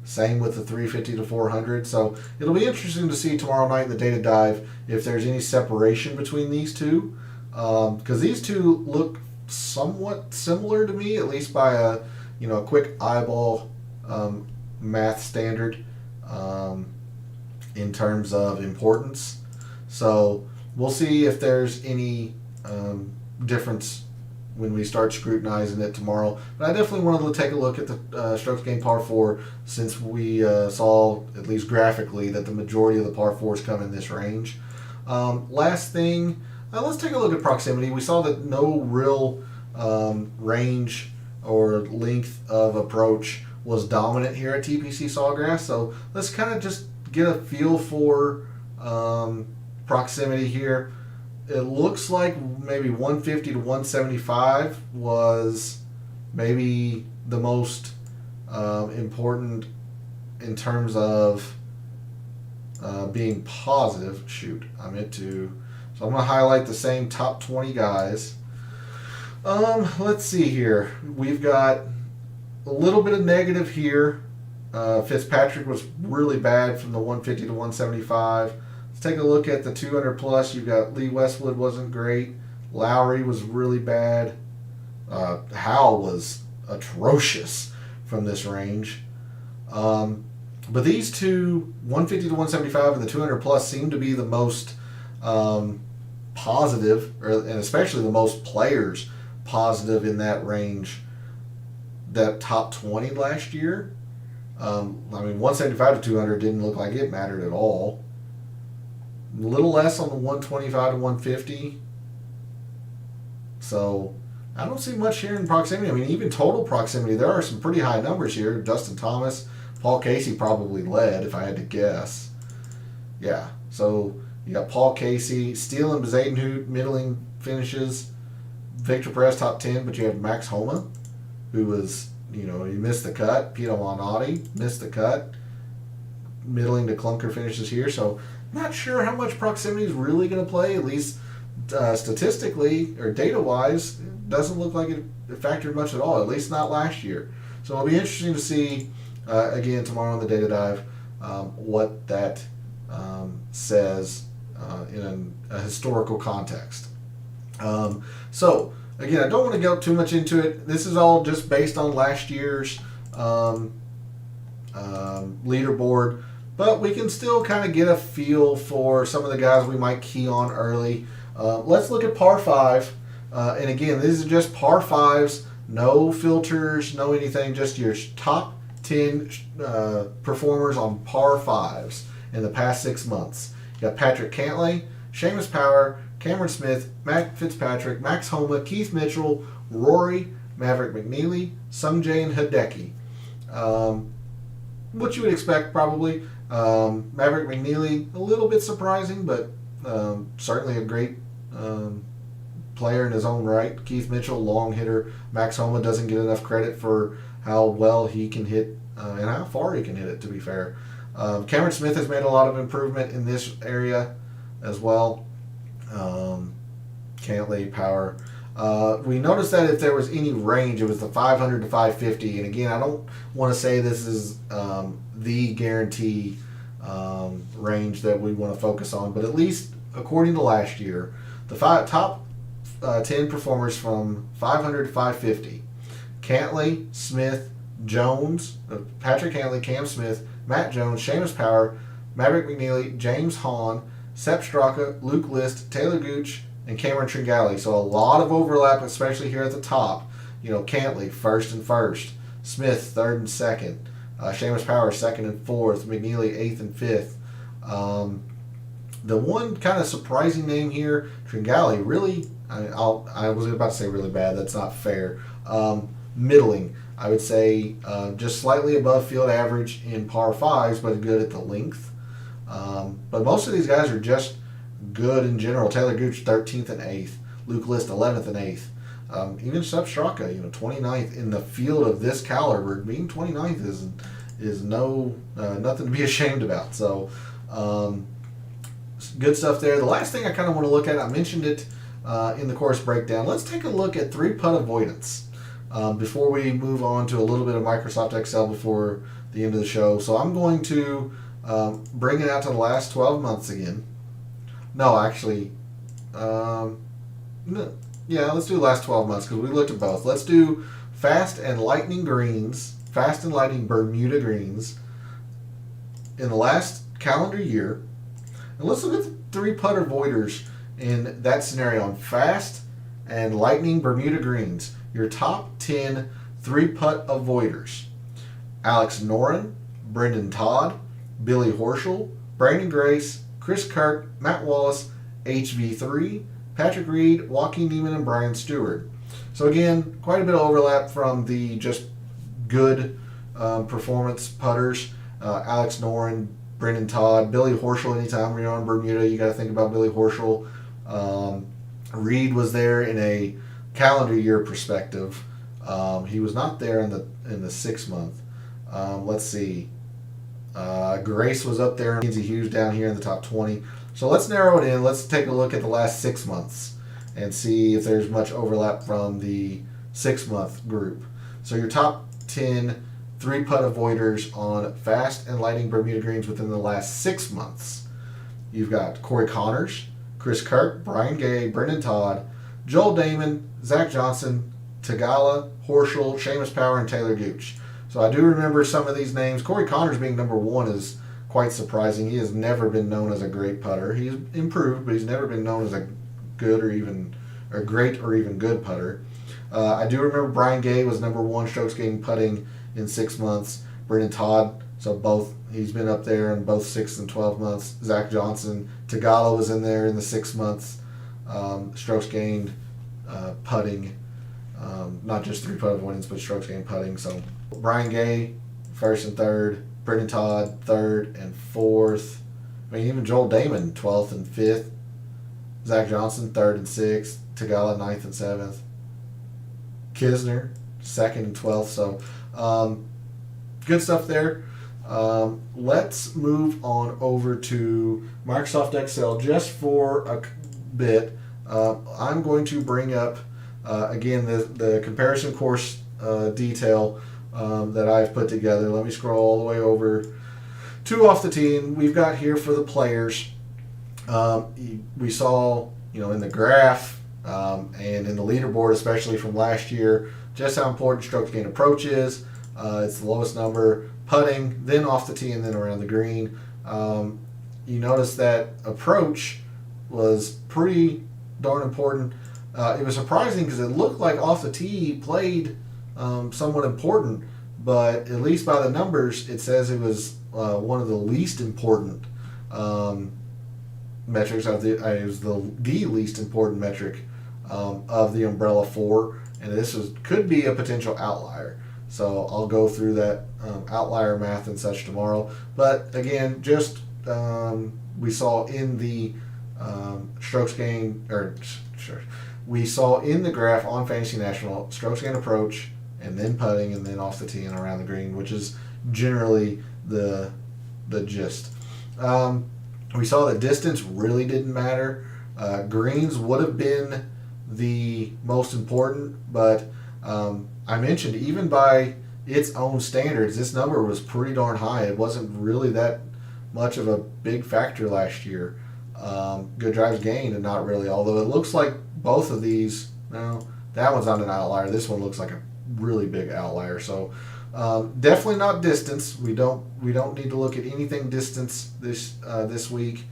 Same with the 350 to 400. So it'll be interesting to see tomorrow night in the data dive if there's any separation between these two, because these two look somewhat similar to me, at least by a quick eyeball math standard. in terms of importance. So we'll see if there's any difference when we start scrutinizing it tomorrow. But I definitely wanted to take a look at the strokes gained par 4, since we saw, at least graphically, that the majority of the par 4s come in this range. Last thing, let's take a look at proximity. We saw that no real range or length of approach was dominant here at TPC Sawgrass. So let's kind of just get a feel for proximity here. It looks like maybe 150 to 175 was maybe the most important in terms of being positive. Shoot, I meant to. So I'm going to highlight the same top 20 guys. Let's see here. We've got a little bit of negative here. Fitzpatrick was really bad from the 150 to 175. Let's take a look at the 200 plus. You've got Lee Westwood wasn't great. Lowry was really bad. Howell was atrocious from this range. But these two, 150 to 175 and the 200 plus, seem to be the most positive, and especially the most players positive in that range. That top 20 last year. I mean, 175 to 200 didn't look like it mattered at all. A little less on the 125 to 150. So I don't see much here in proximity. I mean, even total proximity, there are some pretty high numbers here. Justin Thomas, Paul Casey probably led, if I had to guess. Yeah, so you got Paul Casey, Steele and Bezadenhout, middling finishes. Victor Perez top 10, but you have Max Homa, who was, he missed the cut. Peter Malnati missed the cut. Middling to clunker finishes here. So not sure how much proximity is really going to play, at least statistically or data-wise. It doesn't look like it factored much at all, at least not last year. So it'll be interesting to see, again, tomorrow on the Data Dive, what that says in a historical context. So, again, I don't want to go too much into it. This is all just based on last year's leaderboard, but we can still kind of get a feel for some of the guys we might key on early. Let's look at par 5. And again, these are just par 5s, no filters, no anything, just your top 10 performers on par 5s in the past 6 months. You got Patrick Cantlay, Seamus Power, Cameron Smith, Matt Fitzpatrick, Max Homa, Keith Mitchell, Rory, Maverick McNeely, Sungjae, and Hideki. What you would expect, probably. Maverick McNeely, a little bit surprising, but certainly a great player in his own right. Keith Mitchell, long hitter. Max Homa doesn't get enough credit for how well he can hit and how far he can hit it, to be fair. Cameron Smith has made a lot of improvement in this area as well. Cantlay, Power. We noticed that if there was any range, it was the 500 to 550. And again, I don't want to say this is the guarantee range that we want to focus on, but at least according to last year, the top 10 performers from 500 to 550: Cantlay, Smith, Jones, Patrick Cantlay, Cam Smith, Matt Jones, Seamus Power, Maverick McNeely, James Hahn, Sepp Straka, Luke List, Taylor Gooch, and Cameron Tringali. So a lot of overlap, especially here at the top. Cantlay, first and first. Smith, third and second. Seamus Power, second and fourth. McNeely, eighth and fifth. The one kind of surprising name here, Tringali, really, I was about to say really bad. That's not fair. Middling. I would say just slightly above field average in par 5s, but good at the length. But most of these guys are just good in general. Taylor Gooch, 13th and 8th. Luke List, 11th and 8th. Even Sepp Straka, 29th in the field of this caliber. Being 29th is nothing to be ashamed about. So good stuff there. The last thing I kind of want to look at, I mentioned it in the course breakdown. Let's take a look at 3-putt avoidance before we move on to a little bit of Microsoft Excel before the end of the show. So I'm going to bring it out to the last 12 months again. No, actually, yeah, let's do the last 12 months because we looked at both. Let's do fast and lightning Bermuda greens in the last calendar year. And let's look at the 3 putter voiders in that scenario on fast and lightning Bermuda greens. Your top 10 3-putt avoiders: Alex Noren, Brendan Todd, Billy Horschel, Brandon Grace, Chris Kirk, Matt Wallace, HV3, Patrick Reed, Joaquin Niemann, and Brian Stewart. So again, quite a bit of overlap from the just good performance putters. Alex Noren, Brendan Todd, Billy Horschel. Anytime you're on Bermuda, you got to think about Billy Horschel. Reed was there in a calendar year perspective. He was not there in the 6 month. Let's see. Grace was up there. Lindsey Hughes down here in the top 20. So let's narrow it in. Let's take a look at the last 6 months and see if there's much overlap from the 6 month group. So your top 10 3-putt avoiders on fast and lightning Bermuda greens within the last 6 months. You've got Corey Connors, Chris Kirk, Brian Gay, Brendan Todd, Joel Damon, Zach Johnson, Tagala, Horschel, Seamus Power, and Taylor Gooch. So I do remember some of these names. Corey Connors being number 1 is quite surprising. He has never been known as a great putter. He's improved, but he's never been known as a good or even a great or even good putter. I do remember Brian Gay was number 1 strokes gained putting in 6 months. Brendan Todd, so both, he's been up there in both 6 and 12 months. Zach Johnson, Tagala was in there in the 6 months. Strokes gained putting, not just 3-putt avoidance, but strokes gained putting. So Brian Gay, 1st and 3rd. Brendan Todd, 3rd and 4th. I mean, even Joel Damon, 12th and 5th. Zach Johnson, 3rd and 6th. Tagala, 9th and 7th. Kisner, 2nd and 12th. So good stuff there. Let's move on over to Microsoft Excel just for a bit. I'm going to bring up, again, the comparison course detail that I've put together. Let me scroll all the way over to off the tee. We've got here for the players. We saw, in the graph and in the leaderboard, especially from last year, just how important strokes gained approach is. It's the lowest number putting, then off the tee, and then around the green. You notice that approach was pretty darn important. It was surprising because it looked like off the tee played somewhat important, but at least by the numbers, it says it was one of the least important metrics. It was the least important metric of the Umbrella 4, and this could be a potential outlier. So I'll go through that outlier math and such tomorrow. But again, just we saw in the strokes gained, we saw in the graph on Fantasy National, strokes gained approach, and then putting, and then off the tee and around the green, which is generally the gist. We saw that distance really didn't matter. Greens would have been the most important, but I mentioned even by its own standards, this number was pretty darn high. It wasn't really that much of a big factor last year. Good drives gained, and not really. Although it looks like both of these, no, that one's not an outlier. This one looks like a really big outlier. So definitely not distance. We don't need to look at anything distance this week.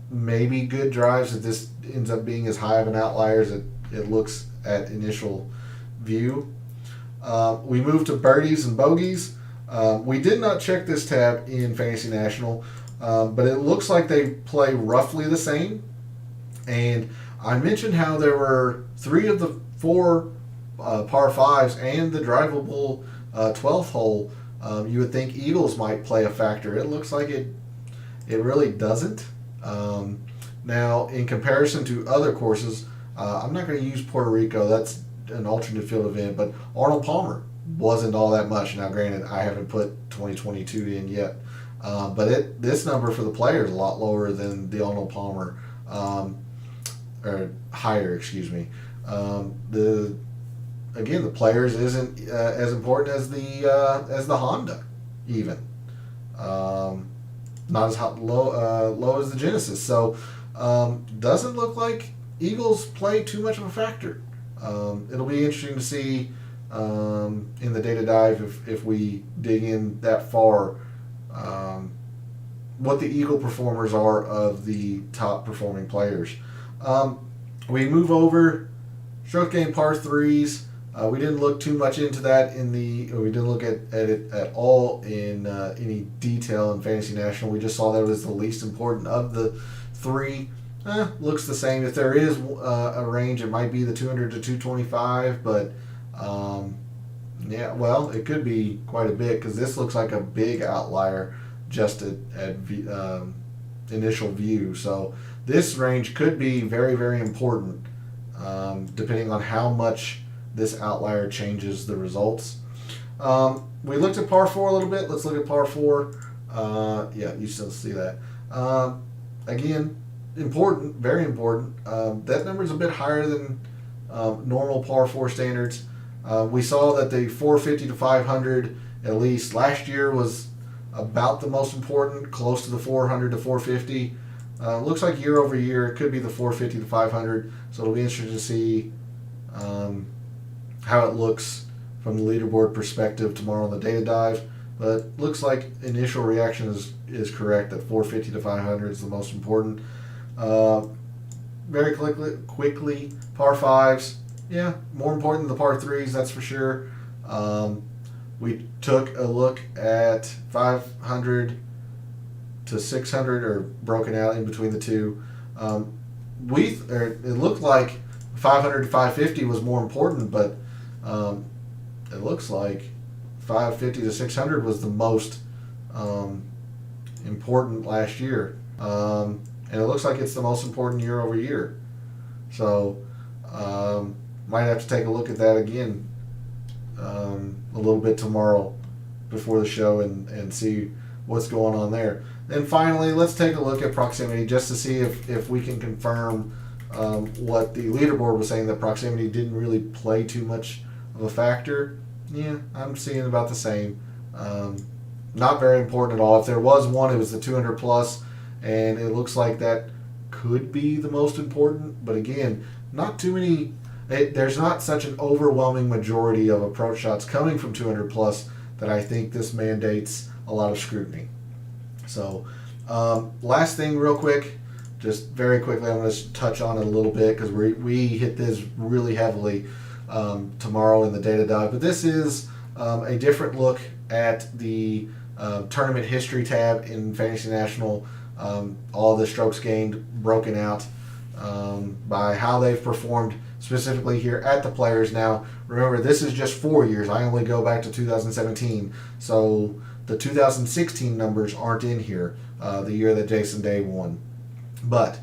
Maybe good drives if this ends up being as high of an outlier as it looks at initial view. We move to birdies and bogies. We did not check this tab in Fantasy National, but it looks like they play roughly the same. And I mentioned how there were 3 of the 4 par 5s and the drivable 12th hole. You would think Eagles might play a factor. It looks like it really doesn't. Now, in comparison to other courses, I'm not going to use Puerto Rico. That's an alternate field event, but Arnold Palmer wasn't all that much. Now, granted, I haven't put 2022 in yet, but this number for the player is a lot lower than the Arnold Palmer, or higher, excuse me. The players isn't as important as the Honda, even. Not as low as the Genesis. So doesn't look like Eagles play too much of a factor. It'll be interesting to see in the data dive if we dig in that far what the Eagle performers are of the top performing players. We move over stroke game par threes. We didn't look too much into that we didn't look at it at all in any detail in Fantasy National. We just saw that it was the least important of the three. Looks the same. If there is a range, it might be the 200 to 225, but yeah, well, it could be quite a bit because this looks like a big outlier just at initial view. So this range could be very, very important depending on how much this outlier changes the results. We looked at par 4 a little bit. Let's look at par 4. Yeah, you still see that. Again, important, very important. That number is a bit higher than normal par 4 standards. We saw that the 450 to 500, at least last year, was about the most important, close to the 400 to 450. Looks like year over year it could be the 450 to 500. So it'll be interesting to see how it looks from the leaderboard perspective tomorrow on the data dive. But looks like initial reaction is correct that 450 to 500 is the most important. Very quickly, par 5s. Yeah, more important than the par 3s, that's for sure. We took a look at 500 to 600, or broken out in between the two. It looked like 500 to 550 was more important, but it looks like 550 to 600 was the most important last year. And it looks like it's the most important year over year. So might have to take a look at that again a little bit tomorrow before the show and see what's going on there. Then finally, let's take a look at proximity just to see if we can confirm what the leaderboard was saying, that proximity didn't really play too much of a factor. Yeah, I'm seeing about the same. Not very important at all. If there was one, it was the 200 plus, and it looks like that could be the most important. But again, not too many. There's not such an overwhelming majority of approach shots coming from 200 plus that I think this mandates a lot of scrutiny. So, last thing real quick, just very quickly, I'm going to touch on it a little bit because we hit this really heavily tomorrow in the data dive. But this is a different look at the tournament history tab in Fantasy National. All the strokes gained broken out by how they've performed specifically here at the Players. Now, remember, this is just 4 years. I only go back to 2017. So the 2016 numbers aren't in here, the year that Jason Day won. But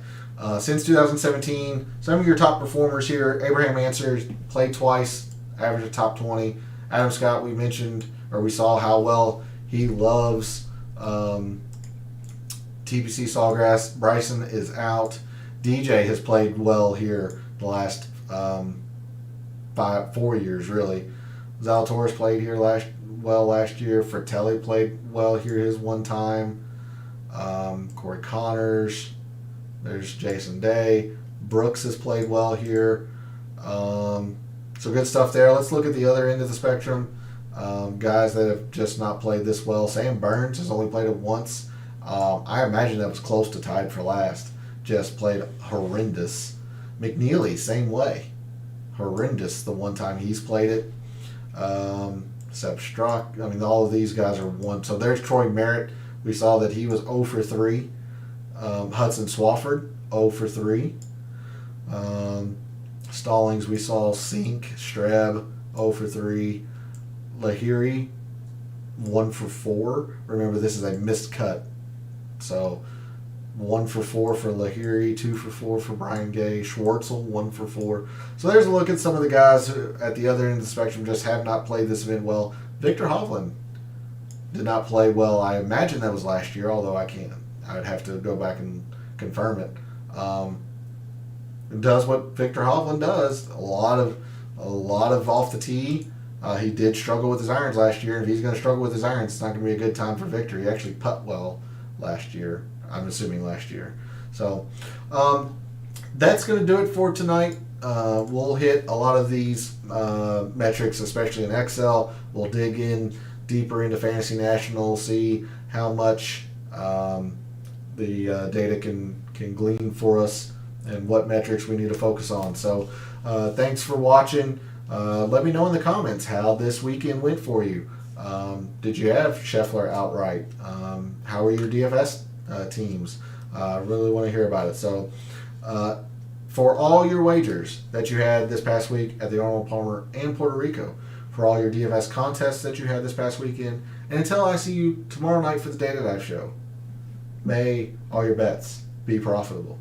since 2017, some of your top performers here: Abraham Answer played twice, averaged a top 20. Adam Scott, we mentioned, or we saw how well he loves Tpc Sawgrass. Bryson is out. DJ has played well here the last 4 years, really. Zalatoris played here last year. Fratelli played well here his one time. Corey Connors. There's Jason Day. Brooks has played well here. So good stuff there. Let's look at the other end of the spectrum. Guys that have just not played this well. Sam Burns has only played it once. I imagine that was close to tied for last. Just played horrendous. McNeely, same way. Horrendous the one time he's played it. Sepp Struck. I mean, all of these guys are one. So there's Troy Merritt. We saw that he was 0 for 3. Hudson Swafford, 0 for 3. Stallings, we saw Sink, Streb, 0 for 3. Lahiri, 1 for 4. Remember, this is a missed cut. So 1 for 4 for Lahiri, 2 for 4 for Brian Gay. Schwartzel, 1 for 4. So there's a look at some of the guys who, at the other end of the spectrum, just have not played this event well. Victor Hovland did not play well. I imagine that was last year, although I can't. I'd have to go back and confirm it. It does what Victor Hovland does. A lot of off the tee. He did struggle with his irons last year. If he's going to struggle with his irons, it's not going to be a good time for Victor. He actually putt well last year. I'm assuming last year. So that's going to do it for tonight. We'll hit a lot of these metrics, especially in Excel. We'll dig in deeper into Fantasy National, see how much the data can glean for us and what metrics we need to focus on. So thanks for watching. Let me know in the comments how this weekend went for you. Did you have Scheffler outright? How are your DFS teams? I really want to hear about it. So for all your wagers that you had this past week at the Arnold Palmer and Puerto Rico, for all your DFS contests that you had this past weekend, and until I see you tomorrow night for the Data Dive show, may all your bets be profitable.